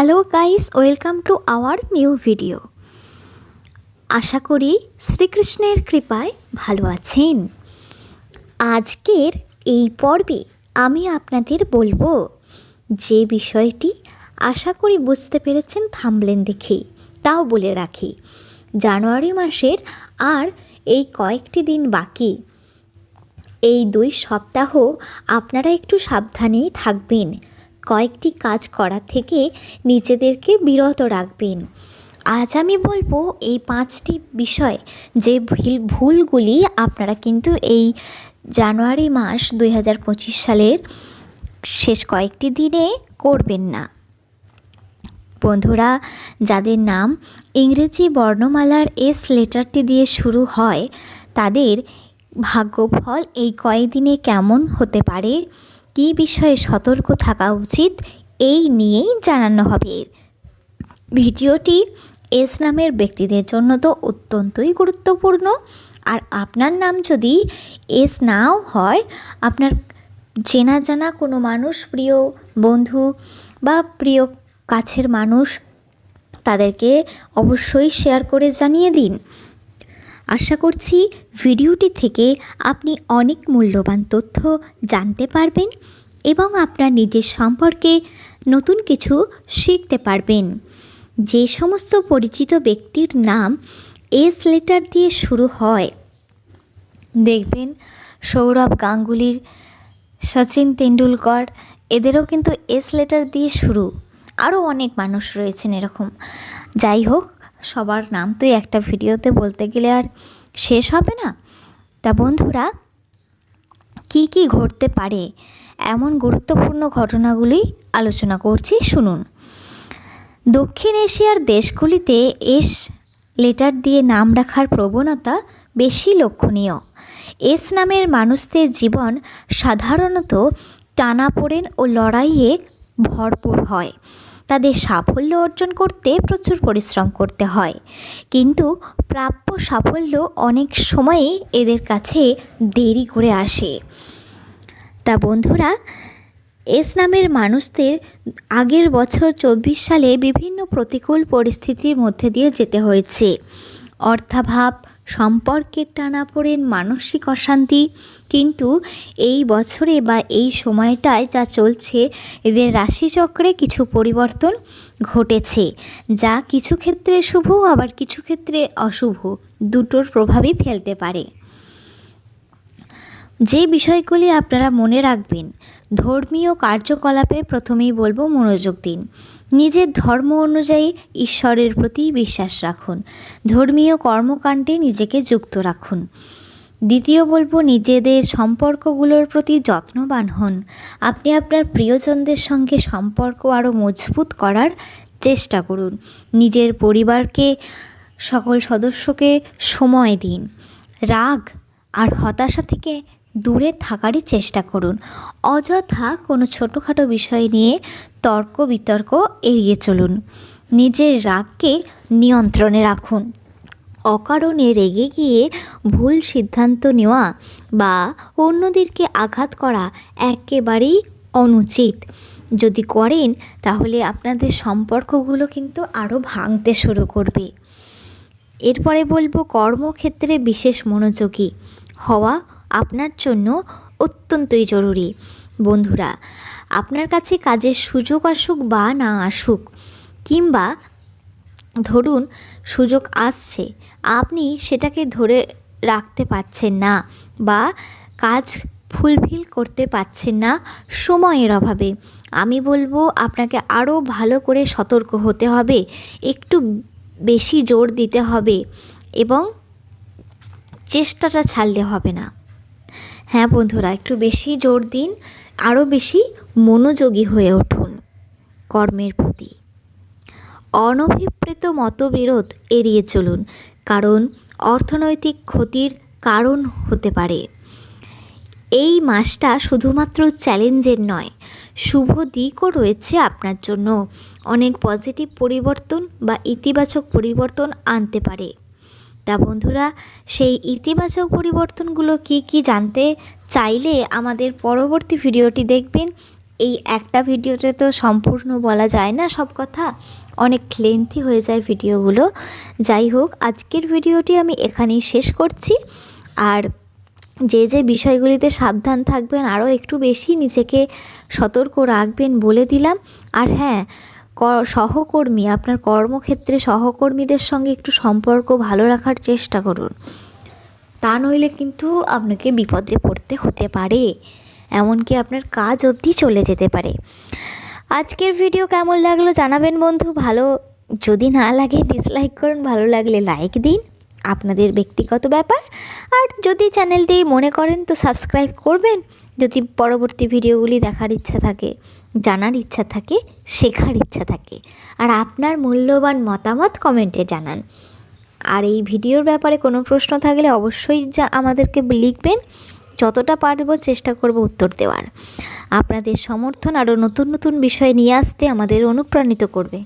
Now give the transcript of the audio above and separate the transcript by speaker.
Speaker 1: Hello guys, welcome to our new video. আশা করি শ্রীকৃষ্ণের কৃপায় ভালো আছেন। আজকের এই পর্বে আমি আপনাদের বলবো যে বিষয়টি আশা করি বুঝতে পেরেছেন থাম্বনেল দেখেই। তাও বলে রাখি, জানুয়ারি মাসের আর এই কয়েকটি দিন বাকি। এই 2 সপ্তাহ আপনারা একটু সাবধানেই থাকবেন। কয়েকটি কাজ করা থেকে নিজেদেরকে বিরত রাখবেন। আজ আমি বলবো এই 5টি বিষয়, যে ভুলগুলি আপনারা কিন্তু এই জানুয়ারি মাস 2025 সালের শেষ কয়েকটি দিনে করবেন না। বন্ধুরা, যাদের নাম ইংরেজি বর্ণমালার এস লেটারটি দিয়ে শুরু হয়, তাদের ভাগ্যফল এই কয়েকদিনে কেমন হতে পারে, কী বিষয়ে সতর্ক থাকা উচিত, এই নিয়েই জানানো হবে। ভিডিওটি এস নামের ব্যক্তিদের জন্য তো অত্যন্তই গুরুত্বপূর্ণ। আর আপনার নাম যদি এস নাও হয়, আপনার চেনা জানা কোনো মানুষ, প্রিয় বন্ধু বা প্রিয় কাছের মানুষ, তাদেরকে অবশ্যই শেয়ার করে জানিয়ে দিন। আশা করছি ভিডিওটি থেকে আপনি অনেক মূল্যবান তথ্য জানতে পারবেন এবং আপনার নিজের সম্পর্কে নতুন কিছু শিখতে পারবেন। যে সমস্ত পরিচিত ব্যক্তির নাম এস লেটার দিয়ে শুরু হয়, দেখবেন সৌরভ গাঙ্গুলির, সচিন তেন্ডুলকর, এদেরও কিন্তু এস লেটার দিয়ে শুরু। আরও অনেক মানুষ রয়েছেন এরকম। যাই হোক, সবার নাম তো একটা ভিডিওতে বলতে গেলে আর শেষ হবে না। তা বন্ধুরা, কি কি ঘটতে পারে, এমন গুরুত্বপূর্ণ ঘটনাগুলি আলোচনা করছি, শুনুন। দক্ষিণ এশিয়ার দেশগুলিতে এস লেটার দিয়ে নাম রাখার প্রবণতা বেশি লক্ষণীয়। এস নামের মানুষদের জীবন সাধারণত টানাপোড়েন ও লড়াইয়ে ভরপুর হয়। তাদের সাফল্য অর্জন করতে প্রচুর পরিশ্রম করতে হয়, কিন্তু প্রাপ্য সাফল্য অনেক সময়ই এদের কাছে দেরি করে আসে। তা বন্ধুরা, এস নামের মানুষদের আগের বছর 24 সালে বিভিন্ন প্রতিকূল পরিস্থিতির মধ্যে দিয়ে যেতে হয়েছে। অর্থাভাব, সম্পর্কের টানাপোড়েন, মানসিক অশান্তি। কিন্তু এই বছরে বা এই সময়টায় যা চলছে, এদের রাশিচক্রে কিছু পরিবর্তন ঘটেছে, যা কিছু ক্ষেত্রে শুভ আবার কিছু ক্ষেত্রে অশুভ, দুটোর প্রভাবই ফেলতে পারে। যে বিষয়গুলি আপনারা মনে রাখবেন, ধর্মীয় কার্যকলাপে প্রথমেই বলবো মনোযোগ দিন। নিজের ধর্ম অনুযায়ী ঈশ্বরের প্রতি বিশ্বাস রাখুন। ধর্মীয় কর্মকাণ্ডে নিজেকে যুক্ত রাখুন। দ্বিতীয় বলবো, নিজেদের সম্পর্কগুলোর প্রতি যত্নবান হন। আপনি আপনার প্রিয়জনদের সঙ্গে সম্পর্ক আরও মজবুত করার চেষ্টা করুন। নিজের পরিবারকে, সকল সদস্যকে সময় দিন। রাগ আর হতাশা থেকে দূরে থাকারই চেষ্টা করুন। অযথা কোনো ছোটোখাটো বিষয় নিয়ে তর্ক বিতর্ক এড়িয়ে চলুন। নিজের রাগকে নিয়ন্ত্রণে রাখুন। অকারণে রেগে গিয়ে ভুল সিদ্ধান্ত নেওয়া বা অন্যদেরকে আঘাত করা একেবারেই অনুচিত। যদি করেন, তাহলে আপনাদের সম্পর্কগুলো কিন্তু আরও ভাঙতে শুরু করবে। এরপরে বলবো, কর্মক্ষেত্রে বিশেষ মনোযোগী হওয়া আপনার জন্য অত্যন্তই জরুরি। বন্ধুরা, আপনার কাছে কাজের সুযোগ আসুক বা না আসুক, কিংবা ধরুন সুযোগ আসছে, আপনি সেটাকে ধরে রাখতে পারছেন না বা কাজ ফুলফিল করতে পারছেন না সময়ের অভাবে, আমি বলবো আপনাকে আরও ভালো করে সতর্ক হতে হবে, একটু বেশি জোর দিতে হবে এবং চেষ্টাটা ছাড়লে হবে না। হ্যাঁ বন্ধুরা, একটু বেশি জোর দিন, আরও বেশি মনোযোগী হয়ে উঠুন কর্মের প্রতি। অনভিপ্রেত মতবিরোধ এড়িয়ে চলুন, কারণ অর্থনৈতিক ক্ষতির কারণ হতে পারে। এই মাসটা শুধুমাত্র চ্যালেঞ্জের নয়, শুভ দিকও রয়েছে আপনার জন্য। অনেক পজিটিভ পরিবর্তন বা ইতিবাচক পরিবর্তন আনতে পারে। তা বন্ধুরা, সেই ইতিবাচক পরিবর্তনগুলো কি কি জানতে চাইলে আমাদের পরবর্তী ভিডিওটি দেখবেন। এই একটা ভিডিওতে তো সম্পূর্ণ বলা যায় না সব কথা, অনেক লেন্থি হয়ে যায় ভিডিওগুলো। যাই হোক, আজকের ভিডিওটি আমি এখানেই শেষ করছি। আর যে যে বিষয়গুলিতে সাবধান থাকবেন, আরও একটু বেশি নিজেকে সতর্ক রাখবেন বলে দিলাম। আর হ্যাঁ, সহকর্মী, আপনার কর্মক্ষেত্রে সহকর্মীদের সঙ্গে একটু সম্পর্ক ভালো রাখার চেষ্টা করুন, তা নইলে কিন্তু আপনাকে বিপদে পড়তে হতে পারে, এমনকি আপনার কাজ অবধি চলে যেতে পারে। আজকের ভিডিও কেমন লাগলো জানাবেন বন্ধু। ভালো যদি না লাগে ডিসলাইক করুন, ভালো লাগলে লাইক দিন, আপনাদের ব্যক্তিগত ব্যাপার। আর যদি চ্যানেলটি মনে করেন তো সাবস্ক্রাইব করবেন, যদি পরবর্তী ভিডিওগুলি দেখার ইচ্ছা থাকে, জানার ইচ্ছা থাকে, শেখার ইচ্ছা থাকে। আর আপনার মূল্যবান মতামত কমেন্টে জানান। আর এই ভিডিওর ব্যাপারে কোনো প্রশ্ন থাকলে অবশ্যই আমাদেরকে লিখবেন, যতটা পারবো চেষ্টা করব উত্তর দেওয়ার। আপনাদের সমর্থন আরও নতুন নতুন বিষয় নিয়ে আসতে আমাদের অনুপ্রাণিত করবে।